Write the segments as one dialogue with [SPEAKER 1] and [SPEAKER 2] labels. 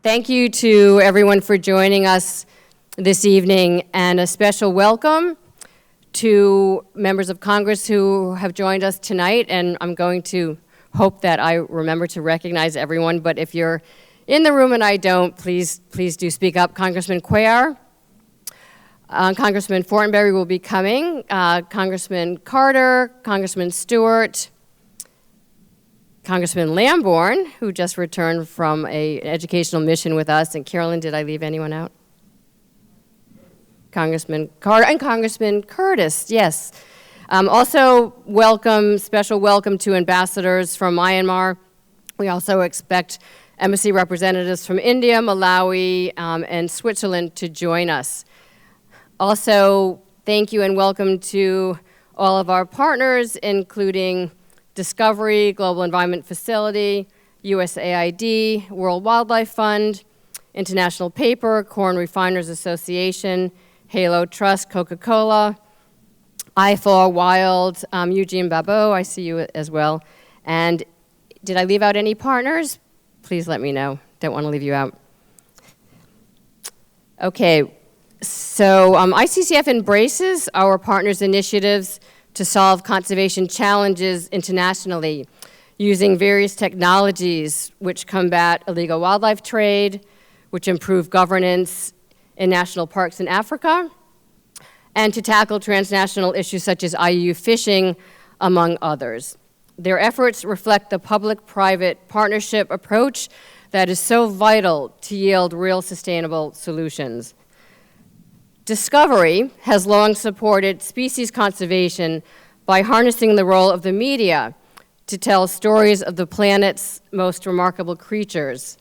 [SPEAKER 1] Thank you to everyone for joining us this evening, and a special welcome to members of Congress who have joined us tonight. And I'm going to hope that I remember to recognize everyone, but if you're in the room and I don't, please do speak up. Congressman Cuellar, Congressman Fortenberry will be coming, Congressman Carter, Congressman Stewart, Congressman Lamborn, who just returned from an educational mission with us, and Carolyn, did I leave anyone out? Congressman Carter and Congressman Curtis, yes. Also special welcome to ambassadors from Myanmar. We also expect embassy representatives from India, Malawi, and Switzerland to join us. Also, thank you and welcome to all of our partners, including Discovery, Global Environment Facility, USAID, World Wildlife Fund, International Paper, Corn Refiners Association, Halo Trust, Coca-Cola, I4 Wild, Eugene Babot, I see you as well. And did I leave out any partners? Please let me know. Don't want to leave you out. Okay, so ICCF embraces our partners' initiatives to solve conservation challenges internationally using various technologies which combat illegal wildlife trade, which improve governance in national parks in Africa, and to tackle transnational issues such as IUU fishing, among others. Their efforts reflect the public-private partnership approach that is so vital to yield real sustainable solutions. Discovery has long supported species conservation by harnessing the role of the media to tell stories of the planet's most remarkable creatures,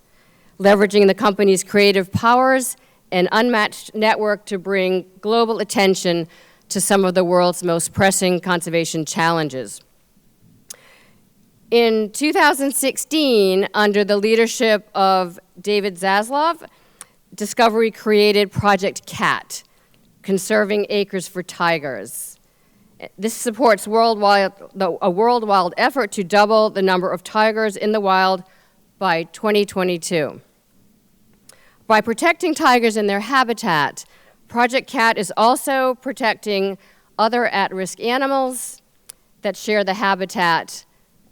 [SPEAKER 1] leveraging the company's creative powers and unmatched network to bring global attention to some of the world's most pressing conservation challenges. In 2016, under the leadership of David Zaslav, Discovery created Project CAT, Conserving Acres for Tigers. This supports a worldwide effort to double the number of tigers in the wild by 2022. By protecting tigers in their habitat, Project CAT is also protecting other at-risk animals that share the habitat,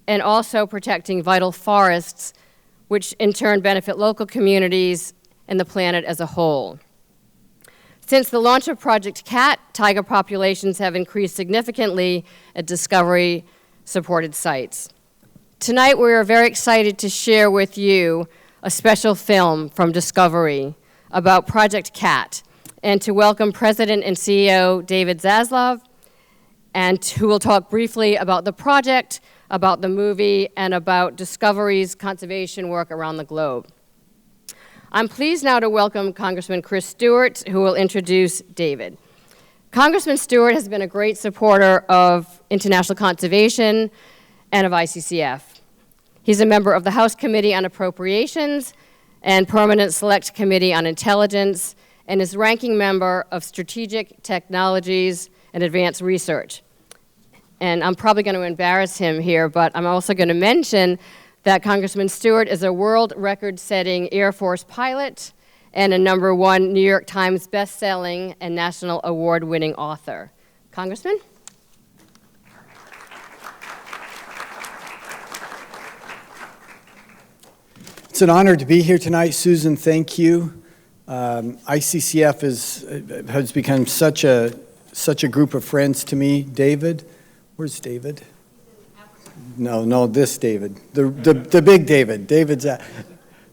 [SPEAKER 1] and also protecting vital forests, which in turn benefit local communities and the planet as a whole. Since the launch of Project CAT, tiger populations have increased significantly at Discovery-supported sites. Tonight, we are very excited to share with you a special film from Discovery about Project CAT, and to welcome President and CEO David Zaslav, and who will talk briefly about the project, about the movie, and about Discovery's conservation work around the globe. I'm pleased now to welcome Congressman Chris Stewart, who will introduce David. Congressman Stewart has been a great supporter of international conservation and of ICCF. He's a member of the House Committee on Appropriations and Permanent Select Committee on Intelligence, and is ranking member of Strategic Technologies and Advanced Research. And I'm probably going to embarrass him here, but I'm also going to mention that Congressman Stewart is a world record-setting Air Force pilot and a #1 New York Times best-selling and national award-winning author. Congressman?
[SPEAKER 2] It's an honor to be here tonight, Susan. Thank you. ICCF has become such a group of friends to me. David, where's David? No, this David, the big David. David's.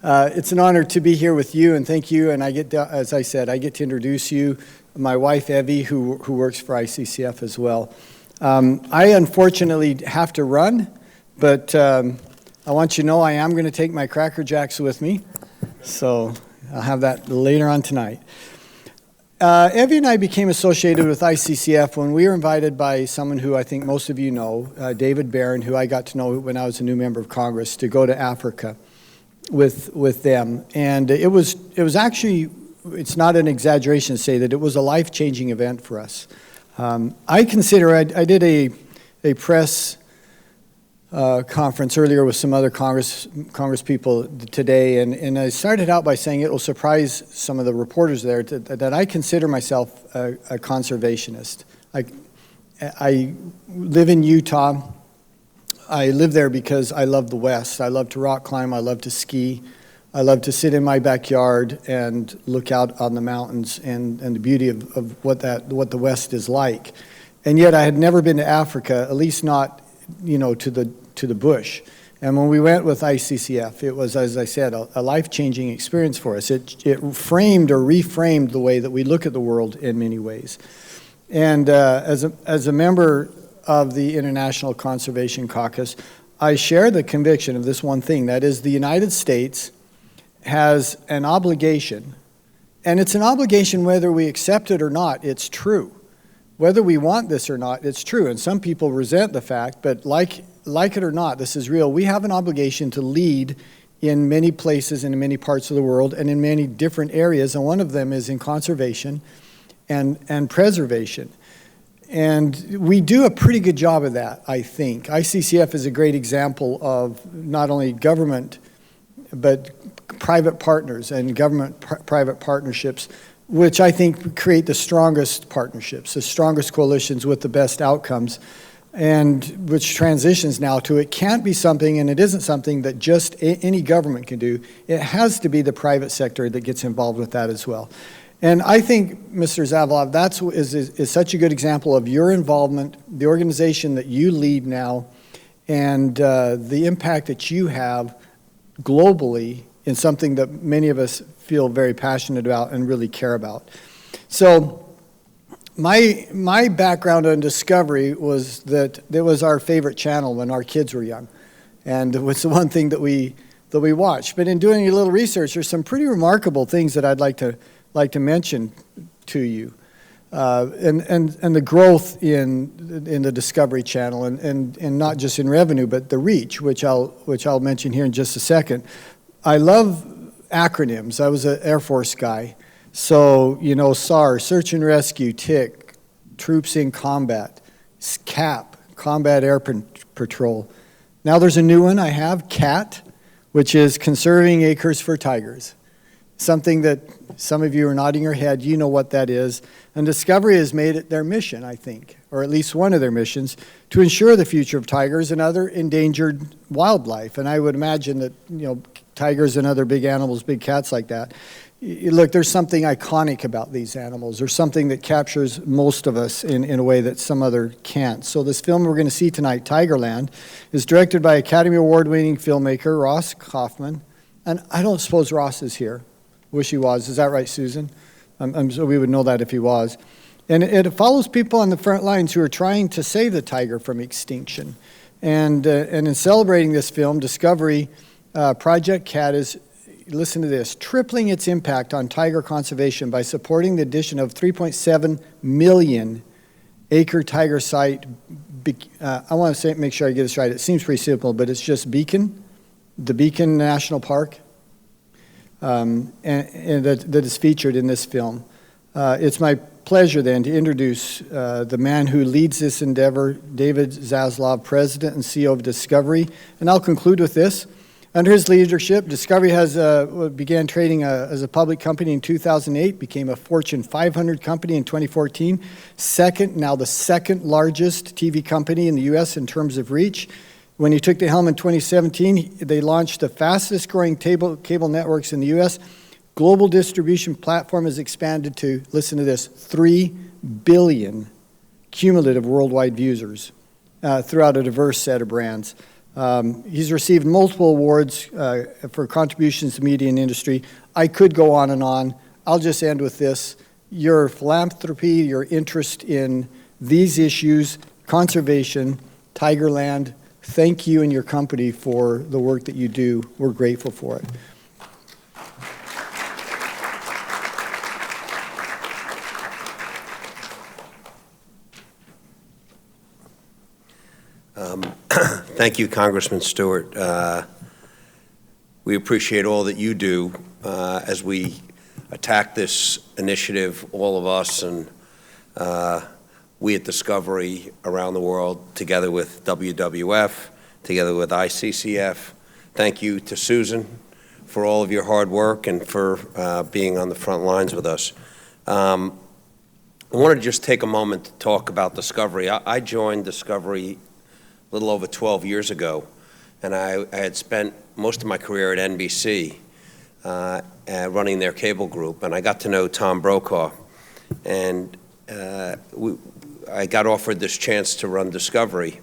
[SPEAKER 2] It's an honor to be here with you, and thank you. And as I said, I get to introduce you, my wife Evie, who works for ICCF as well. I unfortunately have to run, but I want you to know I am going to take my Cracker Jacks with me, so I'll have that later on tonight. Evie and I became associated with ICCF when we were invited by someone who I think most of you know, David Barron, who I got to know when I was a new member of Congress, to go to Africa with them. And it was actually, it's not an exaggeration to say that it was a life-changing event for us. I consider, I did a press conference earlier with some other Congress people today, and I started out by saying it will surprise some of the reporters there that I consider myself a conservationist. I live in Utah. I live there because I love the West. I love to rock climb. I love to ski. I love to sit in my backyard and look out on the mountains and the beauty of what the West is like. And yet I had never been to Africa, at least not, to the bush. And when we went with ICCF, it was, as I said, a life-changing experience for us. It framed or reframed the way that we look at the world in many ways. And as a member of the International Conservation Caucus, I share the conviction of this one thing, that is, the United States has an obligation, and it's an obligation whether we accept it or not, it's true. Whether we want this or not, it's true. And some people resent the fact, but like it or not, this is real. We have an obligation to lead in many places and in many parts of the world and in many different areas, and one of them is in conservation and preservation. And we do a pretty good job of that, I think. ICCF is a great example of not only government, but private partners and government-private partnerships, which I think create the strongest partnerships, the strongest coalitions with the best outcomes, and which transitions now to it can't be something, and it isn't something that just any government can do. It has to be the private sector that gets involved with that as well. And I think, Mr. Zaslav, that is such a good example of your involvement, the organization that you lead now, and the impact that you have globally in something that many of us feel very passionate about and really care about. So my background on Discovery was that it was our favorite channel when our kids were young. And it was the one thing that we watched. But in doing a little research, there's some pretty remarkable things that I'd like to mention to you. And the growth in the Discovery Channel, and not just in revenue, but the reach, which I'll mention here in just a second. I love acronyms. I was an Air Force guy. So, SAR, Search and Rescue, TIC, Troops in Combat, CAP, Combat Air Patrol. Now there's a new one I have, CAT, which is Conserving Acres for Tigers. Something that some of you are nodding your head, you know what that is. And Discovery has made it their mission, I think, or at least one of their missions, to ensure the future of tigers and other endangered wildlife. And I would imagine that, tigers and other big animals, big cats like that, look, there's something iconic about these animals. There's something that captures most of us in a way that some other can't. So this film we're going to see tonight, Tigerland, is directed by Academy Award-winning filmmaker Ross Kaufman. And I don't suppose Ross is here. Wish he was. Is that right, Susan? I'm sure we would know that if he was. And it follows people on the front lines who are trying to save the tiger from extinction. And in celebrating this film, Discovery Project CAT is, listen to this, tripling its impact on tiger conservation by supporting the addition of 3.7 million acre tiger site. I want to make sure I get this right. It seems pretty simple, but it's just Beacon, the Beacon National Park. And that is featured in this film. It's my pleasure then to introduce the man who leads this endeavor, David Zaslav, President and CEO of Discovery. And I'll conclude with this. Under his leadership, Discovery began trading as a public company in 2008, became a Fortune 500 company in 2014, now the second largest TV company in the U.S. in terms of reach. When he took the helm in 2017, they launched the fastest growing cable networks in the U.S. Global distribution platform has expanded to, listen to this, 3 billion cumulative worldwide users throughout a diverse set of brands. He's received multiple awards for contributions to media and industry. I could go on and on. I'll just end with this. Your philanthropy, your interest in these issues, conservation, Tigerland, thank you and your company for the work that you do. We're grateful for it.
[SPEAKER 3] Thank you, Congressman Stewart. We appreciate all that you do as we attack this initiative, all of us, and we at Discovery around the world, together with WWF together with ICCF. Thank you to Susan for all of your hard work and for being on the front lines with us. I want to just take a moment to talk about Discovery. I joined Discovery a little over 12 years ago, and I had spent most of my career at NBC running their cable group, and I got to know Tom Brokaw, and I got offered this chance to run Discovery,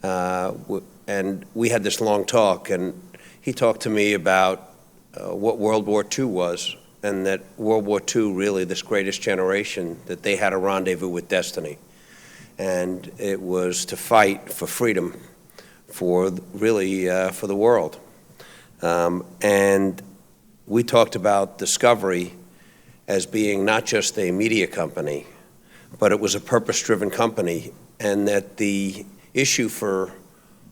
[SPEAKER 3] and we had this long talk, and he talked to me about what World War II was, and that World War II, really this greatest generation, that they had a rendezvous with destiny. And it was to fight for freedom, for really for the world. And we talked about Discovery as being not just a media company, but it was a purpose-driven company, and that the issue for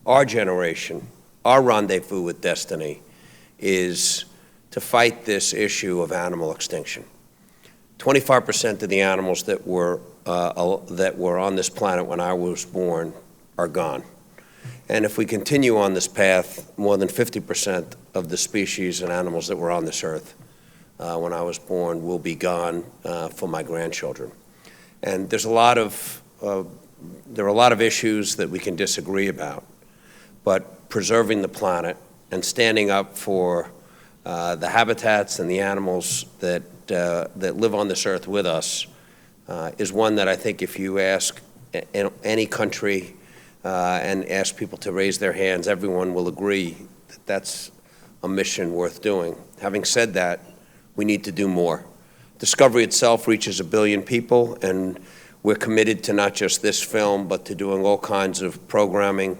[SPEAKER 3] our generation, our rendezvous with destiny, is to fight this issue of animal extinction. 25% of the animals that were on this planet when I was born are gone. And if we continue on this path, more than 50% of the species and animals that were on this earth when I was born will be gone for my grandchildren. And there are a lot of issues that we can disagree about, but preserving the planet and standing up for the habitats and the animals that live on this earth with us is one that I think if you ask in any country and ask people to raise their hands, everyone will agree that that's a mission worth doing. Having said that, we need to do more. Discovery itself reaches 1 billion people, and we're committed to not just this film, but to doing all kinds of programming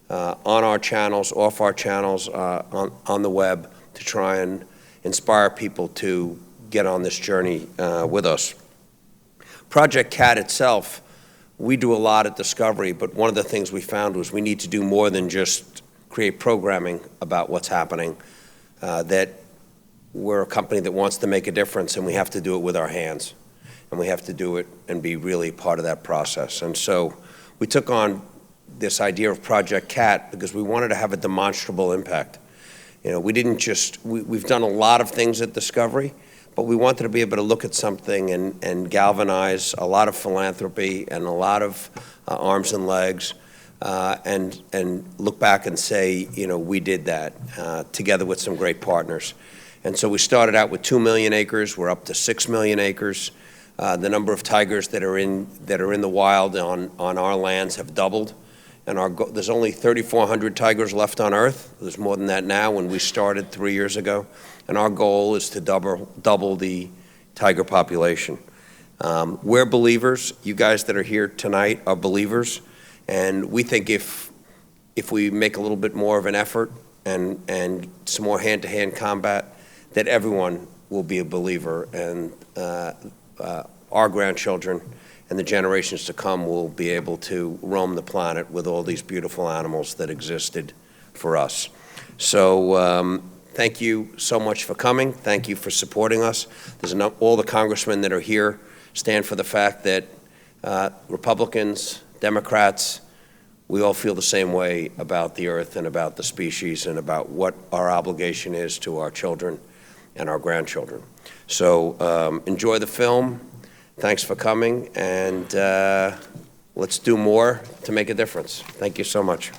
[SPEAKER 3] on our channels, off our channels, on the web, to try and inspire people to get on this journey with us. Project CAT itself, we do a lot at Discovery, but one of the things we found was we need to do more than just create programming about what's happening, that we're a company that wants to make a difference, and we have to do it with our hands, and we have to do it and be really part of that process. And so we took on this idea of Project CAT because we wanted to have a demonstrable impact. You know, we didn't just, we've done a lot of things at Discovery, but we wanted to be able to look at something and galvanize a lot of philanthropy and a lot of arms and legs, and look back and say, you know, we did that together with some great partners. And so we started out with 2 million acres. We're up to 6 million acres. The number of tigers that are in the wild on our lands have doubled. And there's only 3,400 tigers left on Earth. There's more than that now when we started 3 years ago. And our goal is to double the tiger population. We're believers. You guys that are here tonight are believers. And we think if we make a little bit more of an effort and some more hand-to-hand combat, that everyone will be a believer, and our grandchildren and the generations to come will be able to roam the planet with all these beautiful animals that existed for us. So thank you so much for coming. Thank you for supporting us. All the congressmen that are here stand for the fact that Republicans, Democrats, we all feel the same way about the earth and about the species and about what our obligation is to our children and our grandchildren. So enjoy the film. Thanks for coming, and let's do more to make a difference. Thank you so much.